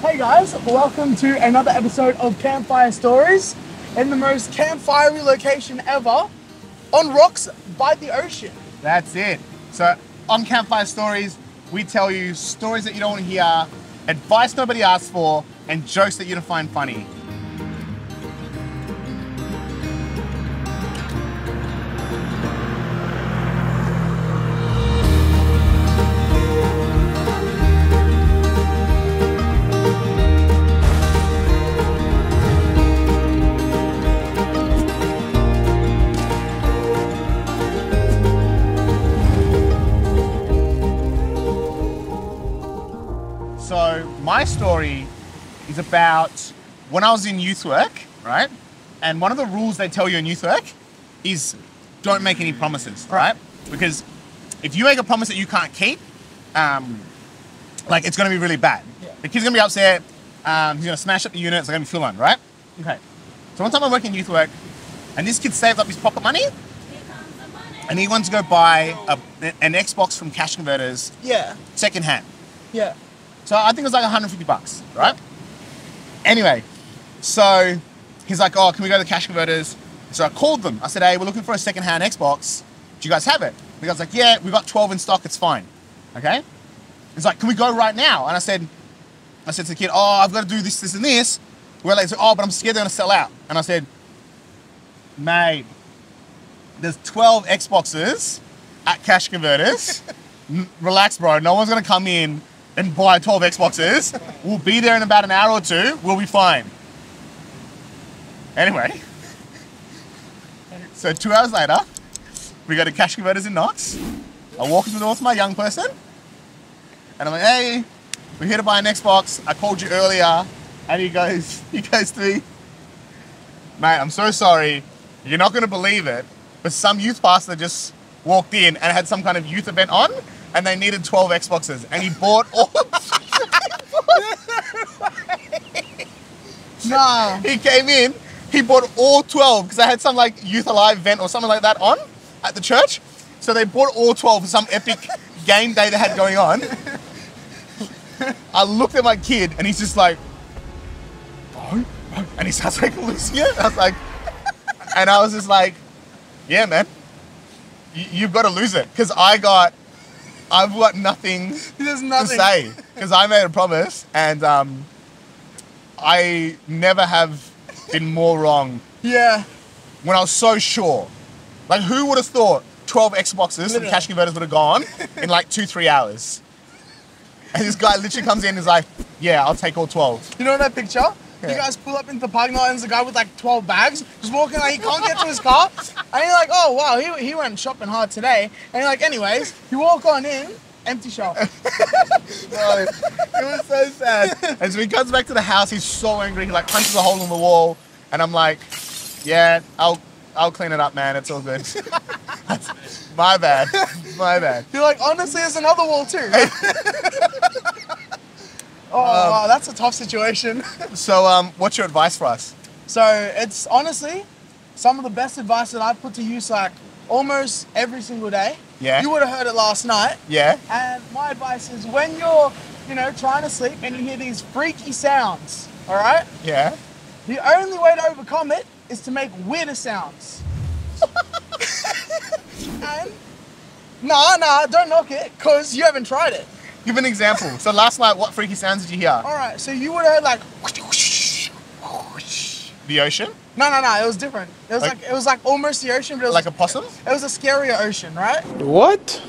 Hey guys, welcome to another episode of Campfire Stories in the most campfirey location ever, on rocks by the ocean. That's it. So on Campfire Stories, we tell you stories that you don't want to hear, advice nobody asked for, and jokes that you don't find funny. So my story is about when I was in youth work, right? And one of the rules they tell you in youth work is don't make any promises, right? Because if you make a promise that you can't keep, like it's gonna be really bad. Yeah. The kid's gonna be upset, he's gonna smash up the unit, it's gonna be full on, right? Okay. So one time I worked in youth work and this kid saved up his pocket money and he wanted to go buy an Xbox from Cash Converters Yeah, second hand. yeah. So I think it was like 150 bucks, right? Anyway, so he's like, oh, can we go to the Cash Converters? So I called them. I said, hey, we're looking for a second-hand Xbox. Do you guys have it? The guy's like, yeah, we've got 12 in stock, it's fine. Okay? He's like, can we go right now? And I said to the kid, oh, I've got to do this, this, and this. We're like, oh, but I'm scared they're gonna sell out. And I said, mate, there's 12 Xboxes at Cash Converters. Relax, bro, no one's gonna come in and buy 12 Xboxes. We'll be there in about an hour or two. We'll be fine. Anyway, so 2 hours later, we go to Cash Converters in Knox. I walk into the door to my young person, and I'm like, hey, we're here to buy an Xbox. I called you earlier. And he goes to me, mate, I'm so sorry. You're not gonna believe it, but some youth pastor just walked in and had some kind of youth event on, and they needed 12 Xboxes, and he bought all. Nah. He came in, he bought all 12 because they had some like Youth Alive event or something like that on at the church. So they bought all 12 for some epic game day they had going on. I looked at my kid and he's just like, bro, and he starts like losing it. I was just like, yeah, man, you've got to lose it because I've got nothing There's to nothing. say because I made a promise and I never have been more wrong Yeah. when I was so sure. Like, who would have thought 12 Xboxes from Literally. Cash Converters would have gone in like 2-3 hours? And this guy literally comes in and is like, yeah, I'll take all 12. You know that picture? Yeah. You guys pull up into the parking lot and there's a guy with like 12 bags just walking like he can't get to his car. And you're like, oh wow, he went shopping hard today. And you're like, anyways, you walk on in, empty shop. Bro, it was so sad. And so he comes back to the house, he's so angry, he like punches a hole in the wall. And I'm like, yeah, I'll clean it up, man, it's all good. My bad, my bad. You're like, honestly, there's another wall too. Oh, wow, that's a tough situation. So what's your advice for us? So it's honestly some of the best advice that I've put to use like almost every single day. Yeah. You would have heard it last night. Yeah? And my advice is when you're, trying to sleep and you hear these freaky sounds, all right? Yeah? The only way to overcome it is to make weirder sounds. And nah, don't knock it, because you haven't tried it. Give an example. So last night, what freaky sounds did you hear? All right, so you would have heard like, The ocean? no, it was different. It was like almost the ocean, but it was Like a possum? It was a scarier ocean, right? What?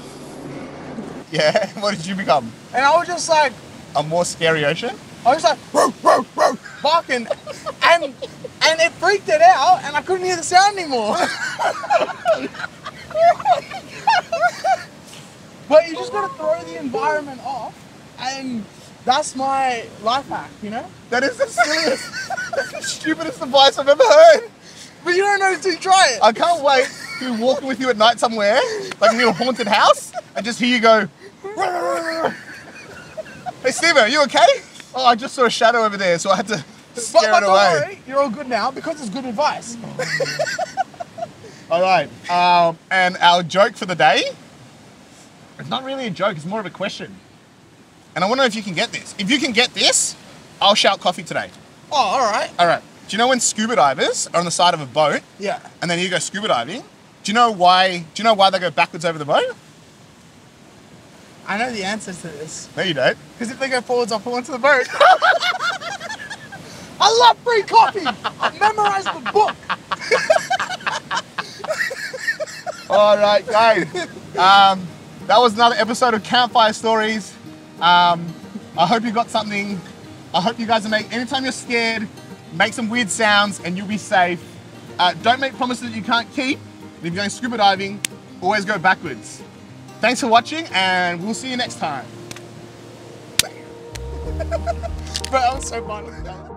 Yeah. What did you become? And I was just like, A more scary ocean? I was like, barking, and it freaked it out, and I couldn't hear the sound anymore. But you just gotta throw the environment off, and that's my life hack, That is the silliest, that's the stupidest advice I've ever heard. But you don't know until you try it. I can't wait to be walking with you at night somewhere, like near a haunted house, and just hear you go. Hey, Steven, are you okay? Oh, I just saw a shadow over there, so I had to scare But it don't away. worry, you're all good now because it's good advice. All right, and our joke for the day, it's not really a joke, it's more of a question. And I want to know if you can get this. If you can get this, I'll shout coffee today. Oh, all right. All right. Do you know when scuba divers are on the side of a boat? Yeah. And then you go scuba diving? Do you know why they go backwards over the boat? I know the answer to this. No, you don't. Because if they go forwards, I'll pull into the boat. I love free coffee. I memorized the book. All right, guys. That was another episode of Campfire Stories. I hope you got something. I hope you guys are anytime you're scared, make some weird sounds and you'll be safe. Don't make promises that you can't keep. If you're going scuba diving, always go backwards. Thanks for watching and we'll see you next time. Bro, that was so fun.